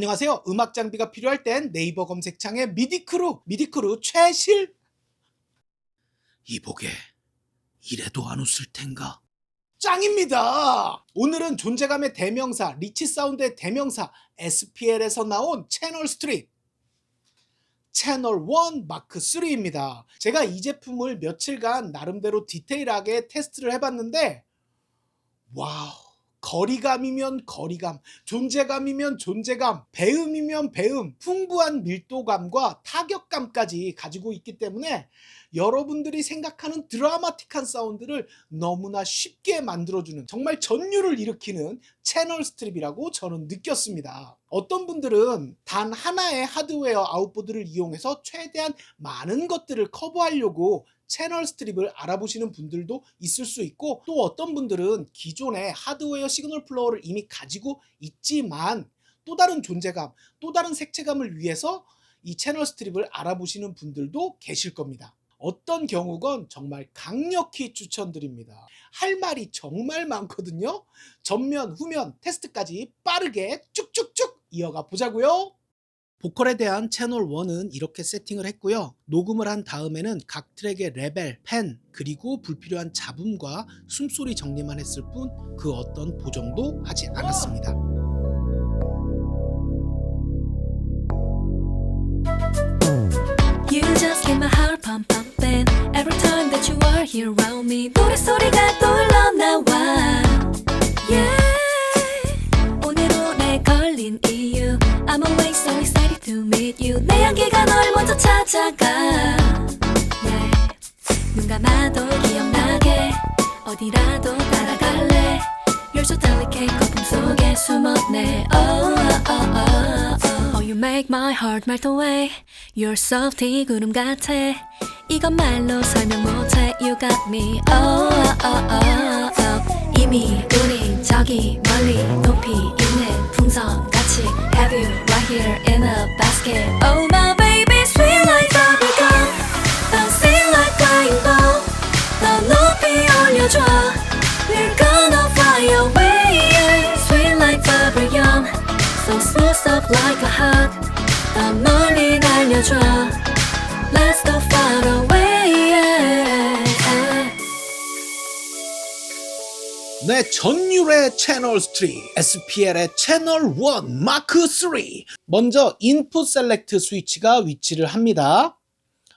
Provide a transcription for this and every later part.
안녕하세요. 음악 장비가 필요할 땐 네이버 검색창에 미디크루 최실. 이보게, 이래도 안 웃을 텐가? 짱입니다. 오늘은 존재감의 대명사, 리치 사운드의 대명사 SPL에서 나온 채널 스트립 채널 1 마크 3입니다. 제가 이 제품을 며칠간 나름대로 디테일하게 테스트를 해봤는데 와우, 거리감이면 거리감, 존재감이면 존재감, 배음이면 배음, 풍부한 밀도감과 타격감까지 가지고 있기 때문에 여러분들이 생각하는 드라마틱한 사운드를 너무나 쉽게 만들어주는 정말 전율을 일으키는 채널 스트립이라고 저는 느꼈습니다. 어떤 분들은 단 하나의 하드웨어 아웃보드를 이용해서 최대한 많은 것들을 커버하려고 채널 스트립을 알아보시는 분들도 있을 수 있고, 또 어떤 분들은 기존의 하드웨어 시그널 플로어를 이미 가지고 있지만 또 다른 존재감, 또 다른 색채감을 위해서 이 채널 스트립을 알아보시는 분들도 계실 겁니다. 어떤 경우건 정말 강력히 추천드립니다. 할 말이 정말 많거든요. 전면, 후면 테스트까지 빠르게 쭉쭉쭉 이어가 보자고요. 보컬에 대한 채널 1은 이렇게 세팅을 했고요. 녹음을 한 다음에는 각 트랙의 레벨, 펜, 그리고 불필요한 잡음과 숨소리 정리만 했을 뿐 그 어떤 보정도 하지 않았습니다. You just keep my heart pumping every time that you are here around me. 노랫소리가 또 흘러나와. Yeah. 오늘 오래 걸린 이유. I'm always so excited to meet you. 내 향기가 널 먼저 찾아가. Yeah. 눈 감아도 기억나게 어디라도 따라갈래. You're so delicate 거품 속에 숨었네. Oh, oh, oh, oh. Oh, you make my heart melt away. You're softy 구름 같아. 이건 말로 설명 못해. You got me. Oh, oh, oh, oh. 이미 우린 저기 멀리 높이 있는 풍선같이 Have you right here in a basket. Oh my baby sweet like bubblegum. Bouncing like flying ball. 더 높이 올려줘. We're gonna fly away. Sweet like bubblegum. So smooth soft like a hug. 더 멀리 날려줘. Let's go far away. 네, 전율의 채널 스트립 SPL의 채널 1 마크 3. 먼저 인풋 셀렉트 스위치가 위치를 합니다.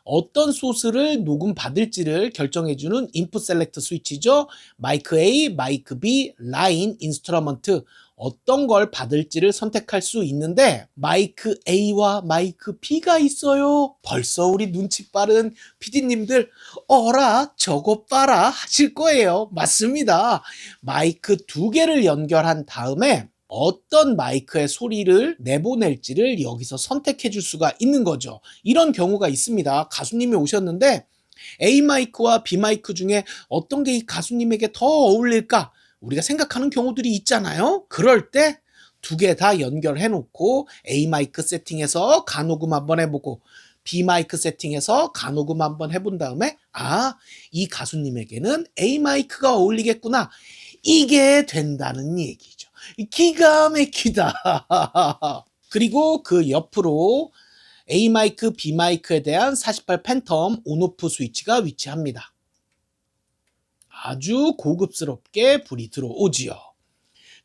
어떤 소스를 녹음 받을지를 결정해주는 인풋 셀렉트 스위치죠. 마이크 A, 마이크 B, 라인, 인스트루먼트 어떤 걸 받을지를 선택할 수 있는데 마이크 A와 마이크 B가 있어요. 벌써 우리 눈치 빠른 PD님들 어라 저것 봐라 하실 거예요. 맞습니다. 마이크 두 개를 연결한 다음에 어떤 마이크의 소리를 내보낼지를 여기서 선택해 줄 수가 있는 거죠. 이런 경우가 있습니다. 가수님이 오셨는데 A 마이크와 B 마이크 중에 어떤 게 이 가수님에게 더 어울릴까? 우리가 생각하는 경우들이 있잖아요. 그럴 때 두 개 다 연결해 놓고 A 마이크 세팅해서 가녹음 한번 해보고 B 마이크 세팅해서 가녹음 한번 해본 다음에 아, 이 가수님에게는 A 마이크가 어울리겠구나. 이게 된다는 얘기죠. 기가 막히다. 그리고 그 옆으로 A 마이크, B 마이크에 대한 48 팬텀 온오프 스위치가 위치합니다. 아주 고급스럽게 불이 들어오지요.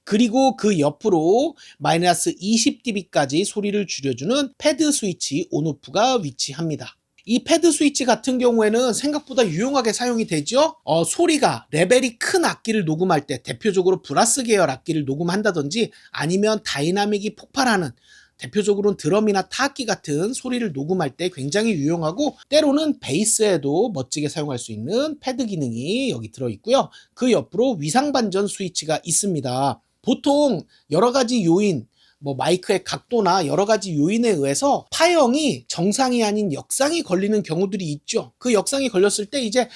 그리고 그 옆으로 마이너스 20dB까지 소리를 줄여주는 패드 스위치 온오프가 위치합니다. 이 패드 스위치 같은 경우에는 생각보다 유용하게 사용이 되죠. 소리가 레벨이 큰 악기를 녹음할 때 대표적으로 브라스 계열 악기를 녹음한다든지 아니면 다이나믹이 폭발하는 대표적으로는 드럼이나 타악기 같은 소리를 녹음할 때 굉장히 유용하고 때로는 베이스에도 멋지게 사용할 수 있는 패드 기능이 여기 들어있고요. 그 옆으로 위상반전 스위치가 있습니다. 보통 여러 가지 요인 마이크의 각도나 여러 가지 요인에 의해서 파형이 정상이 아닌 역상이 걸리는 경우들이 있죠. 그 역상이 걸렸을 때 이제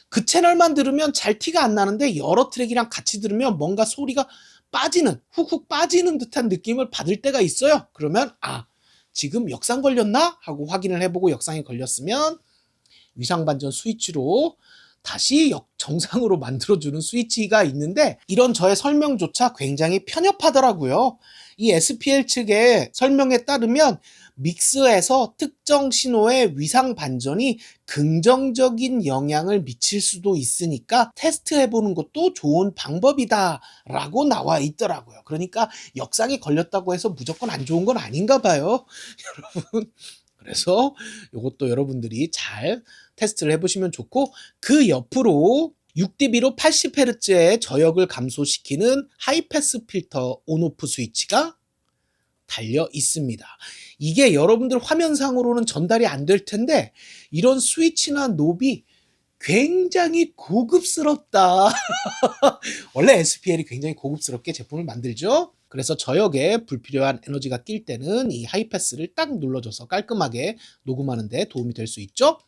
그 채널만 들으면 잘 티가 안 나는데 여러 트랙이랑 같이 들으면 뭔가 소리가 빠지는, 훅훅 빠지는 듯한 느낌을 받을 때가 있어요. 그러면 아, 지금 역상 걸렸나? 하고 확인을 해보고 역상이 걸렸으면 위상반전 스위치로 다시 정상으로 만들어주는 스위치가 있는데 이런 저의 설명조차 굉장히 편협하더라고요. 이 SPL 측의 설명에 따르면 믹스에서 특정 신호의 위상 반전이 긍정적인 영향을 미칠 수도 있으니까 테스트해보는 것도 좋은 방법이다 라고 나와 있더라고요. 그러니까 역상이 걸렸다고 해서 무조건 안 좋은 건 아닌가 봐요. 여러분, 그래서 이것도 여러분들이 잘 테스트를 해보시면 좋고, 그 옆으로 6dB로 80Hz의 저역을 감소시키는 하이패스 필터 온오프 스위치가 달려 있습니다. 이게 여러분들 화면상으로는 전달이 안 될 텐데 이런 스위치나 노브이 굉장히 고급스럽다. 원래 SPL이 굉장히 고급스럽게 제품을 만들죠. 그래서 저역에 불필요한 에너지가 낄 때는 이 하이패스를 딱 눌러줘서 깔끔하게 녹음하는 데 도움이 될 수 있죠.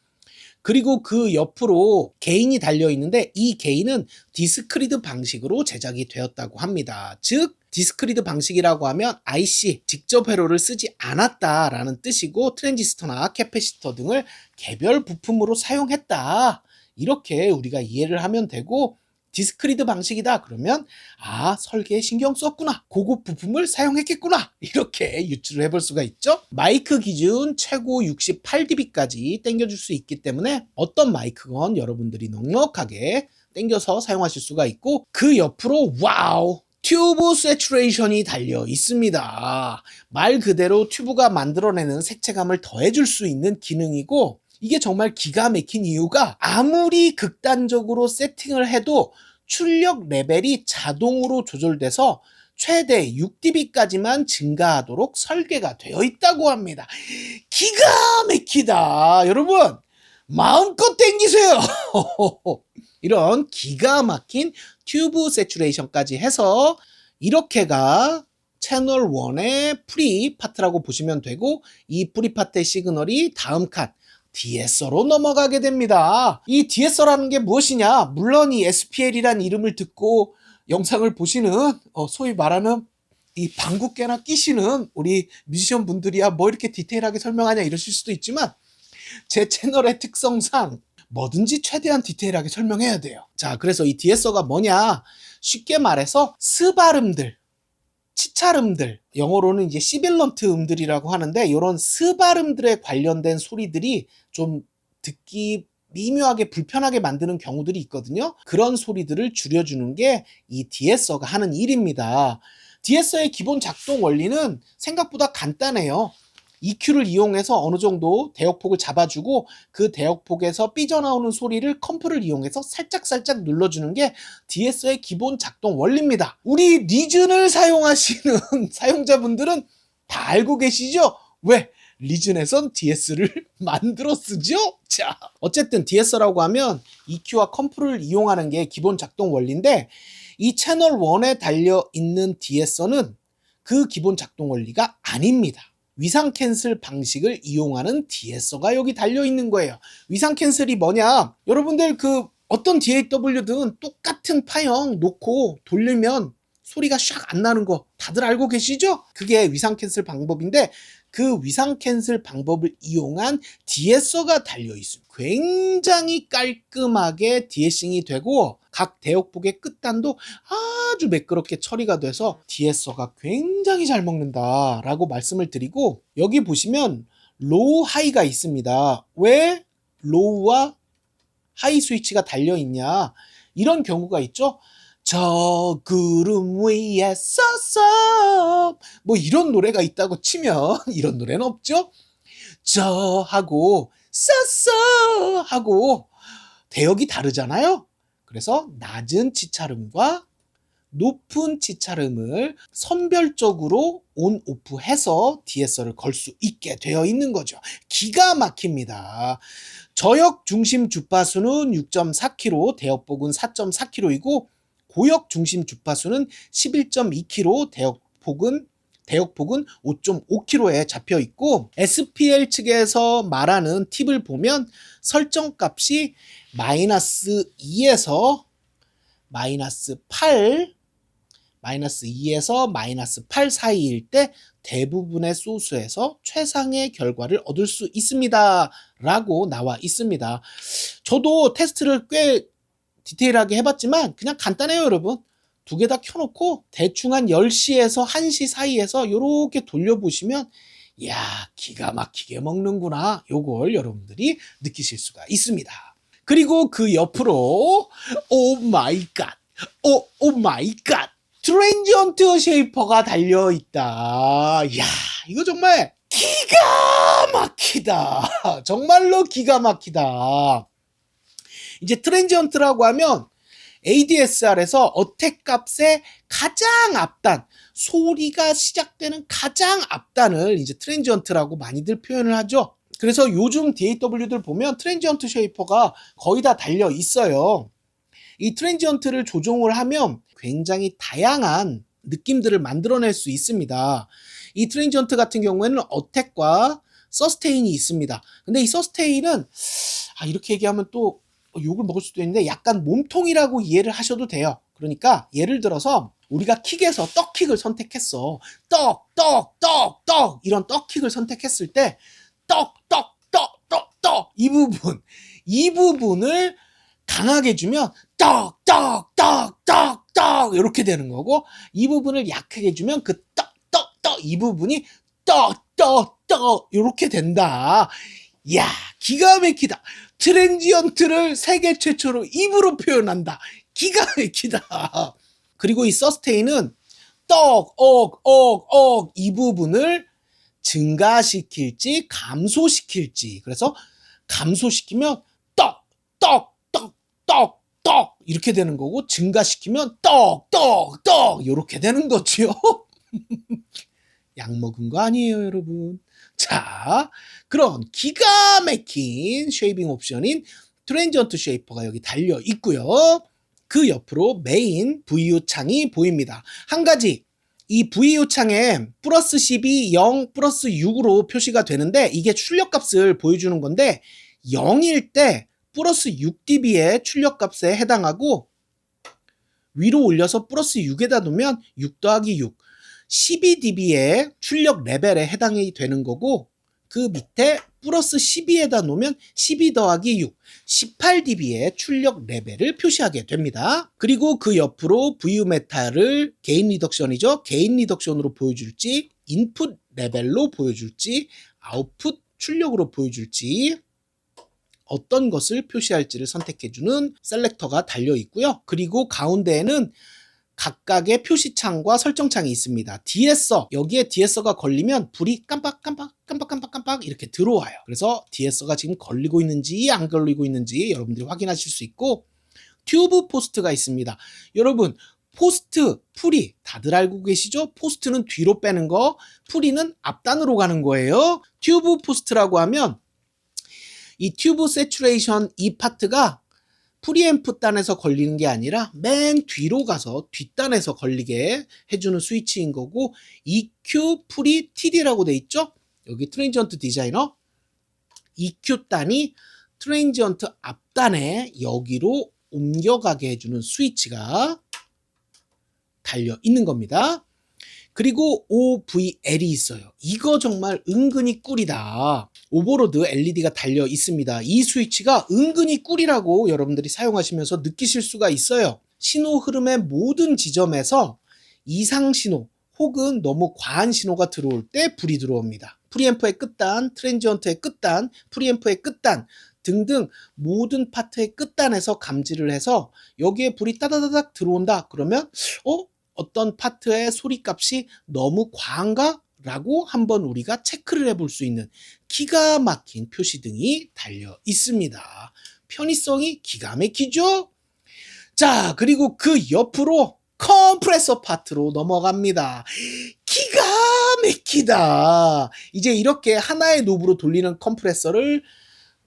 그리고 그 옆으로 게인이 달려 있는데 이 게인은 디스크리드 방식으로 제작이 되었다고 합니다. 즉 디스크리드 방식이라고 하면 IC 직접 회로를 쓰지 않았다라는 뜻이고, 트랜지스터나 캐패시터 등을 개별 부품으로 사용했다, 이렇게 우리가 이해를 하면 되고, 디스크리드 방식이다 그러면 설계에 신경 썼구나, 고급 부품을 사용했겠구나, 이렇게 유추를 해볼 수가 있죠. 마이크 기준 최고 68dB까지 당겨줄 수 있기 때문에 어떤 마이크건 여러분들이 넉넉하게 당겨서 사용하실 수가 있고, 그 옆으로 와우, 튜브 세츄레이션이 달려 있습니다. 말 그대로 튜브가 만들어내는 색채감을 더해줄 수 있는 기능이고, 이게 정말 기가 막힌 이유가 아무리 극단적으로 세팅을 해도 출력 레벨이 자동으로 조절돼서 최대 6dB까지만 증가하도록 설계가 되어 있다고 합니다. 기가 막히다. 여러분, 마음껏 당기세요. 이런 기가 막힌 튜브 세츄레이션까지 해서 이렇게가 채널 1의 프리 파트라고 보시면 되고, 이 프리 파트의 시그널이 다음 칸 DSO로 넘어가게 됩니다. 이 DSO라는 게 무엇이냐? 물론 이 SPL이란 이름을 듣고 영상을 보시는 소위 말하는 이 방귀깨나 끼시는 우리 뮤지션 분들이야 뭐 이렇게 디테일하게 설명하냐 이러실 수도 있지만, 제 채널의 특성상 뭐든지 최대한 디테일하게 설명해야 돼요. 자, 그래서 이 DSO가 뭐냐? 쉽게 말해서 스발음들, 치찰음들, 영어로는 이제 시빌런트 음들이라고 하는데, 이런 스발음들에 관련된 소리들이 좀 듣기 미묘하게 불편하게 만드는 경우들이 있거든요. 그런 소리들을 줄여주는 게 이 DSO가 하는 일입니다. DSO의 기본 작동 원리는 생각보다 간단해요. EQ를 이용해서 어느 정도 대역폭을 잡아주고, 그 대역폭에서 삐져나오는 소리를 컴프를 이용해서 살짝살짝 눌러주는 게 DSO의 기본 작동 원리입니다. 우리 리즌을 사용하시는 사용자분들은 다 알고 계시죠? 왜? 리즌에선 DS를 만들어 쓰죠? 자, 어쨌든 DS라고 하면 EQ와 컴프를 이용하는 게 기본 작동 원리인데, 이 채널 1에 달려있는 DS는 그 기본 작동 원리가 아닙니다. 위상 캔슬 방식을 이용하는 DSO가 여기 달려있는 거예요. 위상 캔슬이 뭐냐? 여러분들 그 어떤 DAW든 똑같은 파형 놓고 돌리면 소리가 샥 안 나는 거 다들 알고 계시죠? 그게 위상 캔슬 방법인데, 그 위상 캔슬 방법을 이용한 DSO가 달려있습니다. 굉장히 깔끔하게 디에싱이 되고, 각 대역폭의 끝단도 아주 매끄럽게 처리가 돼서 DSO가 굉장히 잘 먹는다 라고 말씀을 드리고, 여기 보시면 로우 하이가 있습니다. 왜 로우와 하이 스위치가 달려있냐, 이런 경우가 있죠. 저 구름 위에 서서 뭐 이런 노래가 있다고 치면, 이런 노래는 없죠. 저 하고 서서 하고 대역이 다르잖아요. 그래서 낮은 치찰음과 높은 치찰음을 선별적으로 온 오프 해서 DSO를 걸 수 있게 되어 있는 거죠. 기가 막힙니다. 저역 중심 주파수는 6.4kHz, 대역폭은 4.4kHz이고, 고역 중심 주파수는 11.2kHz, 대역폭은 5.5kHz에 잡혀 있고, SPL 측에서 말하는 팁을 보면 설정값이 -2에서 -8 사이일 때 대부분의 소스에서 최상의 결과를 얻을 수 있습니다 라고 나와 있습니다. 저도 테스트를 꽤 디테일하게 해봤지만 그냥 간단해요 여러분. 두 개 다 켜놓고 대충 한 10시에서 1시 사이에서 이렇게 돌려보시면 이야 기가 막히게 먹는구나 요걸 여러분들이 느끼실 수가 있습니다. 그리고 그 옆으로 오 마이 갓 오 마이 갓 트랜지언트 쉐이퍼가 달려있다. 이야 이거 정말 기가 막히다. 정말로 기가 막히다. 이제 트랜지언트라고 하면 ADSR에서 어택 값의 가장 앞단, 소리가 시작되는 가장 앞단을 이제 트랜지언트라고 많이들 표현을 하죠. 그래서 요즘 DAW들 보면 트랜지언트 쉐이퍼가 거의 다 달려 있어요. 이 트랜지언트를 조종을 하면 굉장히 다양한 느낌들을 만들어낼 수 있습니다. 이 트랜지언트 같은 경우에는 어택과 서스테인이 있습니다. 근데 이 서스테인은 이렇게 얘기하면 또 욕을 먹을 수도 있는데 약간 몸통이라고 이해를 하셔도 돼요. 그러니까 예를 들어서 우리가 킥에서 떡킥을 선택했어. 떡 이런 떡킥을 선택했을 때 떡 이 부분을 강하게 주면 떡 이렇게 되는 거고, 이 부분을 약하게 주면 그 떡 이 부분이 떡 이렇게 된다. 야 기가 막히다. 트랜지언트를 세계 최초로 입으로 표현한다. 기가 막히다. 그리고 이 서스테인은 이 부분을 증가시킬지 감소시킬지. 그래서 감소시키면 떡 이렇게 되는 거고, 증가시키면 떡 이렇게 되는 거지요. 약 먹은 거 아니에요 여러분. 자, 그런 기가 막힌 쉐이빙 옵션인 트랜지언트 쉐이퍼가 여기 달려 있고요. 그 옆으로 메인 VU 창이 보입니다. 한 가지, 이 VU 창에 플러스 12, 0, 플러스 6으로 표시가 되는데 이게 출력값을 보여주는 건데 0일 때 플러스 6dB의 출력값에 해당하고, 위로 올려서 플러스 6에다 놓으면 6 더하기 6, 12dB의 출력 레벨에 해당이 되는 거고, 그 밑에 플러스 12에다 놓으면 12 더하기 6, 18dB의 출력 레벨을 표시하게 됩니다. 그리고 그 옆으로 VU 메타를 게인 리덕션이죠. 게인 리덕션으로 보여줄지, 인풋 레벨로 보여줄지, 아웃풋 출력으로 보여줄지, 어떤 것을 표시할지를 선택해주는 셀렉터가 달려 있고요. 그리고 가운데에는 각각의 표시창과 설정창이 있습니다. 디에서, 여기에 디에서가 걸리면 불이 깜빡 이렇게 들어와요. 그래서 디에서가 지금 걸리고 있는지 안 걸리고 있는지 여러분들이 확인하실 수 있고, 튜브 포스트가 있습니다. 여러분 포스트, 풀이 다들 알고 계시죠? 포스트는 뒤로 빼는 거, 풀이는 앞단으로 가는 거예요. 튜브 포스트라고 하면 이 튜브 세츄레이션 이 파트가 프리앰프 단에서 걸리는 게 아니라 맨 뒤로 가서 뒷단에서 걸리게 해주는 스위치인 거고, EQ 프리 TD라고 돼 있죠? 여기 트랜지언트 디자이너 EQ 단이 트랜지언트 앞단에 여기로 옮겨가게 해주는 스위치가 달려 있는 겁니다. 그리고 OVL이 있어요. 이거 정말 은근히 꿀이다. 오버로드 LED가 달려 있습니다. 이 스위치가 은근히 꿀이라고 여러분들이 사용하시면서 느끼실 수가 있어요. 신호 흐름의 모든 지점에서 이상 신호 혹은 너무 과한 신호가 들어올 때 불이 들어옵니다. 프리앰프의 끝단, 트랜지언트의 끝단, 프리앰프의 끝단 등등 모든 파트의 끝단에서 감지를 해서 여기에 불이 따다다닥 들어온다. 그러면 어떤 파트의 소리값이 너무 과한가? 라고 한번 우리가 체크를 해볼 수 있는 기가 막힌 표시등이 달려 있습니다. 편의성이 기가 막히죠? 자, 그리고 그 옆으로 컴프레서 파트로 넘어갑니다. 기가 막히다. 이제 이렇게 하나의 노브로 돌리는 컴프레서를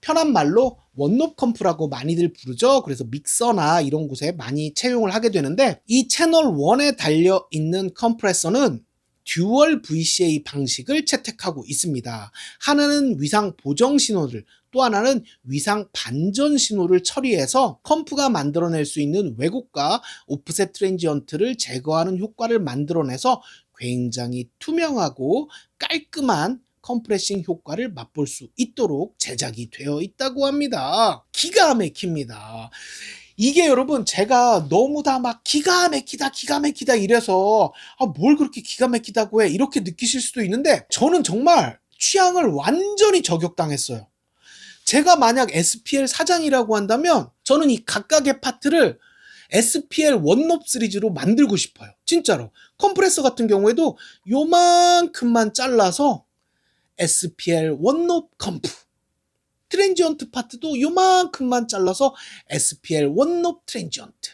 편한 말로 원노브 컴프라고 많이들 부르죠. 그래서 믹서나 이런 곳에 많이 채용을 하게 되는데, 이 채널 1에 달려있는 컴프레서는 듀얼 VCA 방식을 채택하고 있습니다. 하나는 위상 보정 신호를, 또 하나는 위상 반전 신호를 처리해서 컴프가 만들어낼 수 있는 왜곡과 오프셋 트랜지언트를 제거하는 효과를 만들어내서 굉장히 투명하고 깔끔한 컴프레싱 효과를 맛볼 수 있도록 제작이 되어 있다고 합니다. 기가 막힙니다. 이게 여러분 제가 너무 다 막 기가 막히다 이래서 뭘 그렇게 기가 막히다고 해 이렇게 느끼실 수도 있는데 저는 정말 취향을 완전히 저격당했어요. 제가 만약 SPL 사장이라고 한다면 저는 이 각각의 파트를 SPL 원롭 시리즈로 만들고 싶어요. 진짜로. 컴프레서 같은 경우에도 요만큼만 잘라서 SPL 원롭 컴프, 트랜지언트 파트도 요만큼만 잘라서 SPL 원롭 트랜지언트,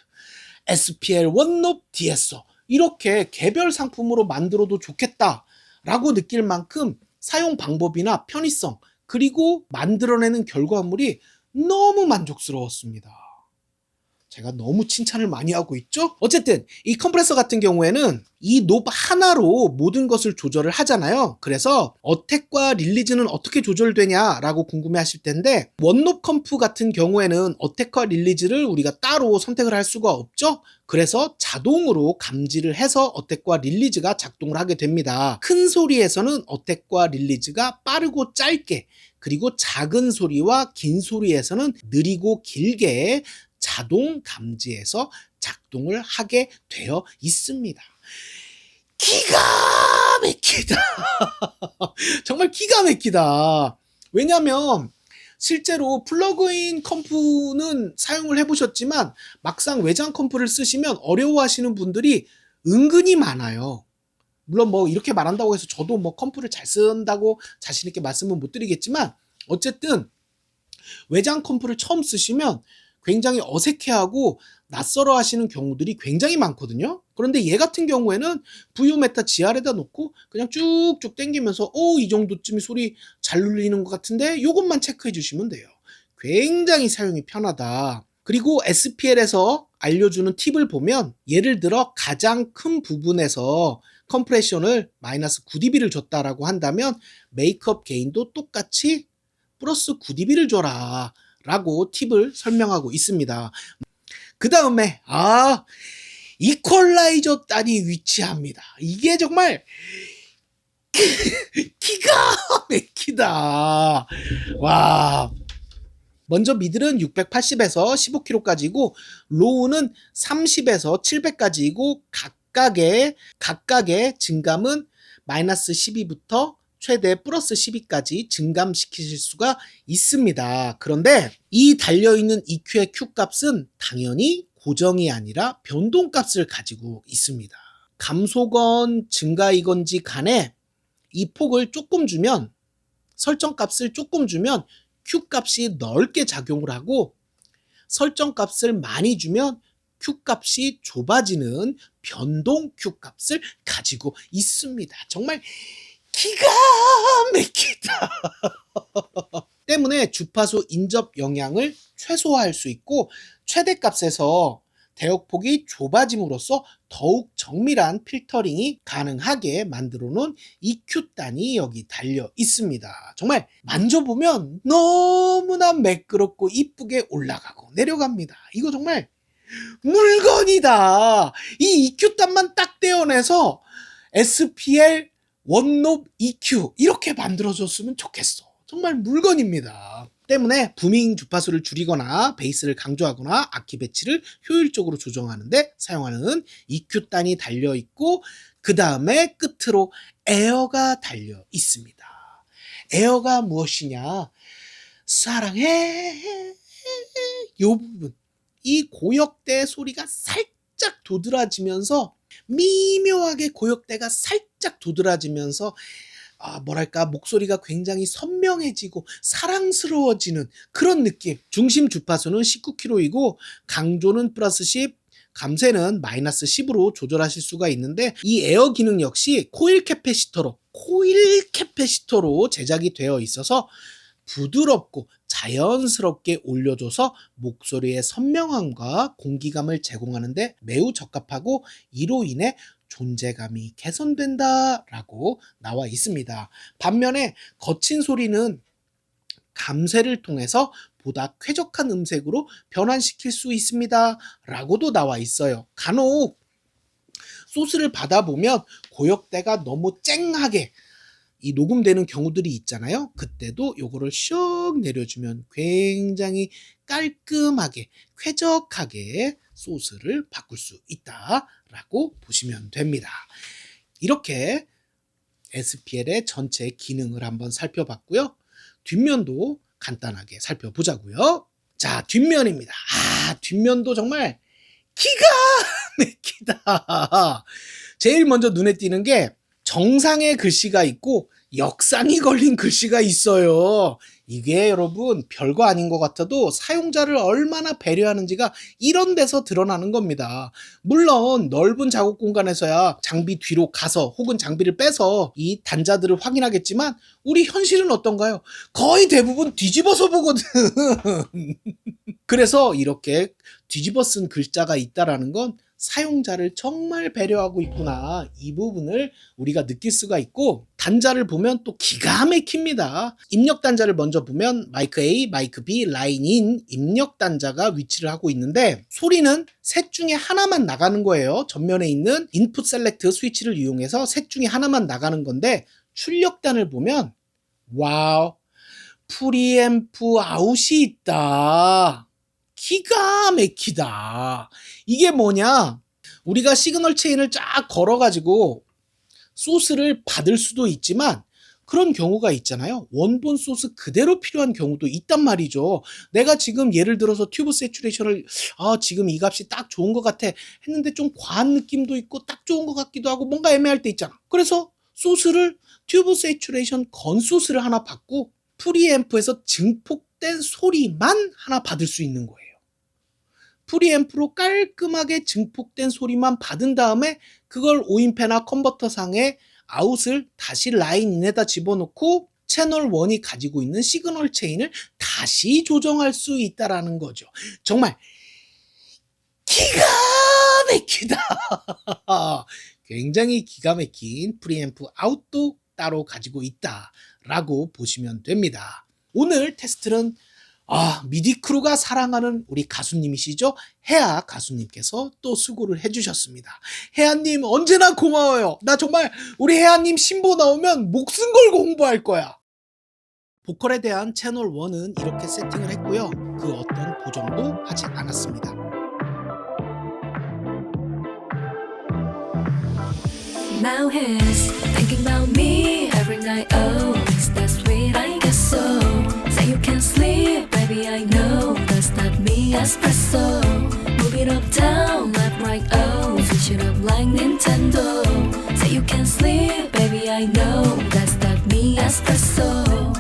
SPL 원롭 DSO 이렇게 개별 상품으로 만들어도 좋겠다라고 느낄 만큼 사용 방법이나 편의성 그리고 만들어내는 결과물이 너무 만족스러웠습니다. 제가 너무 칭찬을 많이 하고 있죠? 어쨌든 이 컴프레서 같은 경우에는 이 노브 하나로 모든 것을 조절을 하잖아요. 그래서 어택과 릴리즈는 어떻게 조절되냐라고 궁금해하실 텐데 원노브 컴프 같은 경우에는 어택과 릴리즈를 우리가 따로 선택을 할 수가 없죠? 그래서 자동으로 감지를 해서 어택과 릴리즈가 작동을 하게 됩니다. 큰 소리에서는 어택과 릴리즈가 빠르고 짧게 그리고 작은 소리와 긴 소리에서는 느리고 길게 자동 감지해서 작동을 하게 되어 있습니다. 기가 막히다. 정말 기가 막히다. 왜냐면 실제로 플러그인 컴프는 사용을 해보셨지만 막상 외장 컴프를 쓰시면 어려워하시는 분들이 은근히 많아요. 물론 뭐 이렇게 말한다고 해서 저도 뭐 컴프를 잘 쓴다고 자신 있게 말씀은 못 드리겠지만 어쨌든 외장 컴프를 처음 쓰시면 굉장히 어색해하고 낯설어 하시는 경우들이 굉장히 많거든요. 그런데 얘 같은 경우에는 VU 메타 GR에다 놓고 그냥 쭉쭉 당기면서 이 정도쯤이 소리 잘 울리는 것 같은데 요것만 체크해 주시면 돼요. 굉장히 사용이 편하다. 그리고 SPL에서 알려주는 팁을 보면 예를 들어 가장 큰 부분에서 컴프레션을 마이너스 9dB를 줬다라고 한다면 메이크업 게인도 똑같이 플러스 9dB를 줘라 라고 팁을 설명하고 있습니다. 그 다음에 이퀄라이저 단이 위치합니다. 이게 정말 기가 막히다. 와. 먼저 미들은 680에서 15kHz이고 로우는 30에서 700까지이고 각각의 증감은 마이너스 12부터 최대 플러스 12까지 증감시키실 수가 있습니다. 그런데 이 달려있는 EQ의 Q 값은 당연히 고정이 아니라 변동값을 가지고 있습니다. 감소건 증가이건지 간에 이 폭을 조금 주면 설정값을 조금 주면 Q 값이 넓게 작용을 하고 설정값을 많이 주면 Q 값이 좁아지는 변동 Q 값을 가지고 있습니다. 정말 기가 막히다. 때문에 주파수 인접 영향을 최소화할 수 있고 최대값에서 대역폭이 좁아짐으로써 더욱 정밀한 필터링이 가능하게 만들어 놓은 EQ단이 여기 달려 있습니다. 정말 만져보면 너무나 매끄럽고 이쁘게 올라가고 내려갑니다. 이거 정말 물건이다. 이 EQ단만 딱 떼어내서 SPL 원롭 EQ 이렇게 만들어줬으면 좋겠어. 정말 물건입니다. 때문에 부밍 주파수를 줄이거나 베이스를 강조하거나 악기 배치를 효율적으로 조정하는데 사용하는 EQ단이 달려있고 그 다음에 끝으로 에어가 달려 있습니다. 에어가 무엇이냐? 사랑해 요 부분 이 고역대 소리가 살짝 도드라지면서 미묘하게 고역대가 살짝 도드라지면서 뭐랄까 목소리가 굉장히 선명해지고 사랑스러워지는 그런 느낌. 중심 주파수는 19kHz이고 강조는 플러스 10, 감쇄는 마이너스 10으로 조절하실 수가 있는데 이 에어 기능 역시 코일 캐패시터로 제작이 되어 있어서 부드럽고 자연스럽게 올려줘서 목소리의 선명함과 공기감을 제공하는데 매우 적합하고 이로 인해 존재감이 개선된다라고 나와 있습니다. 반면에 거친 소리는 감쇄를 통해서 보다 쾌적한 음색으로 변환시킬 수 있습니다 라고도 나와 있어요. 간혹 소스를 받아보면 고역대가 너무 쨍하게 이 녹음되는 경우들이 있잖아요. 그때도 요거를 슉 내려주면 굉장히 깔끔하게 쾌적하게 소스를 바꿀 수 있다라고 보시면 됩니다. 이렇게 SPL의 전체 기능을 한번 살펴봤고요. 뒷면도 간단하게 살펴보자고요. 자, 뒷면입니다. 뒷면도 정말 기가 막히다. 제일 먼저 눈에 띄는 게 정상의 글씨가 있고 역상이 걸린 글씨가 있어요. 이게 여러분 별거 아닌 것 같아도 사용자를 얼마나 배려하는지가 이런 데서 드러나는 겁니다. 물론 넓은 작업 공간에서야 장비 뒤로 가서 혹은 장비를 빼서 이 단자들을 확인하겠지만 우리 현실은 어떤가요? 거의 대부분 뒤집어서 보거든. 그래서 이렇게 뒤집어 쓴 글자가 있다라는 건 사용자를 정말 배려하고 있구나, 이 부분을 우리가 느낄 수가 있고, 단자를 보면 또 기가 막힙니다. 입력 단자를 먼저 보면 마이크 A, 마이크 B, 라인 인 입력 단자가 위치를 하고 있는데 소리는 셋 중에 하나만 나가는 거예요. 전면에 있는 인풋 셀렉트 스위치를 이용해서 셋 중에 하나만 나가는 건데, 출력단을 보면 와우, 프리앰프 아웃이 있다. 기가 막히다. 이게 뭐냐? 우리가 시그널 체인을 쫙 걸어가지고 소스를 받을 수도 있지만 그런 경우가 있잖아요. 원본 소스 그대로 필요한 경우도 있단 말이죠. 내가 지금 예를 들어서 튜브 세츄레이션을 지금 이 값이 딱 좋은 것 같아 했는데 좀 과한 느낌도 있고 딱 좋은 것 같기도 하고 뭔가 애매할 때 있잖아. 그래서 소스를 튜브 세츄레이션 건소스를 하나 받고 프리앰프에서 증폭된 소리만 하나 받을 수 있는 거예요. 프리앰프로 깔끔하게 증폭된 소리만 받은 다음에 그걸 오인패나 컨버터 상에 아웃을 다시 라인 인에다 집어넣고 채널 1이 가지고 있는 시그널 체인을 다시 조정할 수 있다라는 거죠. 정말 기가 막히다. 굉장히 기가 막힌 프리앰프 아웃도 따로 가지고 있다라고 보시면 됩니다. 오늘 테스트는 미디 크루가 사랑하는 우리 가수님이시죠? 혜아 가수님께서 또 수고를 해주셨습니다. 혜아님 언제나 고마워요. 나 정말 우리 혜아님 신보 나오면 목숨 걸고 홍보할 거야. 보컬에 대한 채널 1은 이렇게 세팅을 했고요. 그 어떤 보정도 하지 않았습니다. Now he's thinking about me every night. Oh, is that sweet? I guess so. Say you can't sleep, baby. I know that's not me. Espresso, move it up, down, left, right. Oh, switch it up like Nintendo. Say you can't sleep, baby. I know that's not me. Espresso,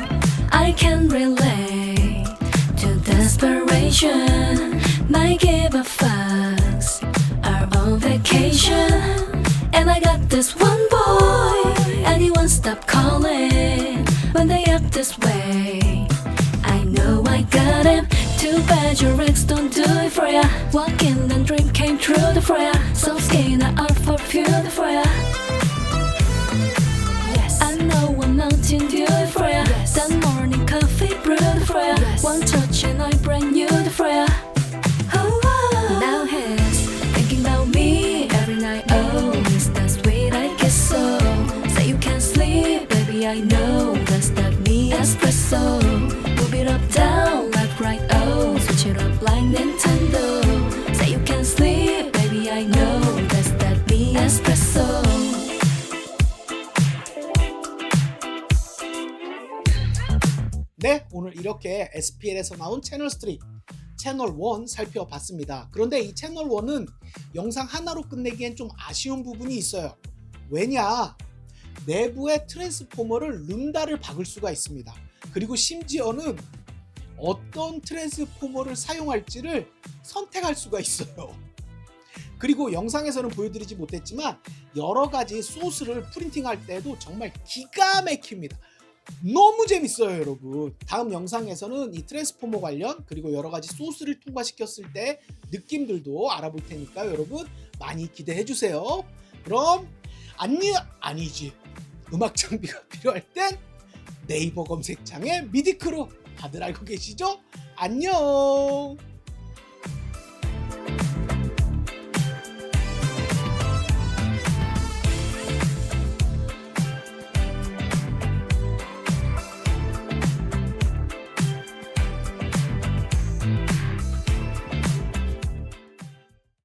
I can relate to desperation. Might give a fucks. Are on vacation. And I got this one boy, and he won't stop calling when they act this way. I know I got him. Too bad your ex don't do it for ya. Walking and dream came true for ya. So skin art for beautiful ya. Yes, I know one mountain dew for ya. Yes, that morning coffee brewed for ya. Yes, one touch and I brand new for ya. Oh, oh. Now he's thinking about me every night. Oh, is that sweet? I guess so. Say you can't sleep, baby. I know that's not me. Espresso, move it up, down, left, right. Oh, switch it up like Nintendo. Say you can't sleep, baby. I know that's not me. Espresso. 네, 오늘 이렇게 SPL에서 나온 채널 스트립 채널 1 살펴봤습니다. 그런데 이 채널 1은 영상 하나로 끝내기엔 좀 아쉬운 부분이 있어요. 왜냐? 내부의 트랜스포머를 룸다를 박을 수가 있습니다. 그리고 심지어는 어떤 트랜스포머를 사용할지를 선택할 수가 있어요. 그리고 영상에서는 보여드리지 못했지만 여러 가지 소스를 프린팅할 때도 정말 기가 막힙니다. 너무 재밌어요, 여러분. 다음 영상에서는 이 트랜스포머 관련 그리고 여러 가지 소스를 통과시켰을 때 느낌들도 알아볼 테니까 여러분 많이 기대해 주세요. 그럼 아니지. 음악 장비가 필요할 땐 네이버 검색창에 미디크루 다들 알고 계시죠? 안녕.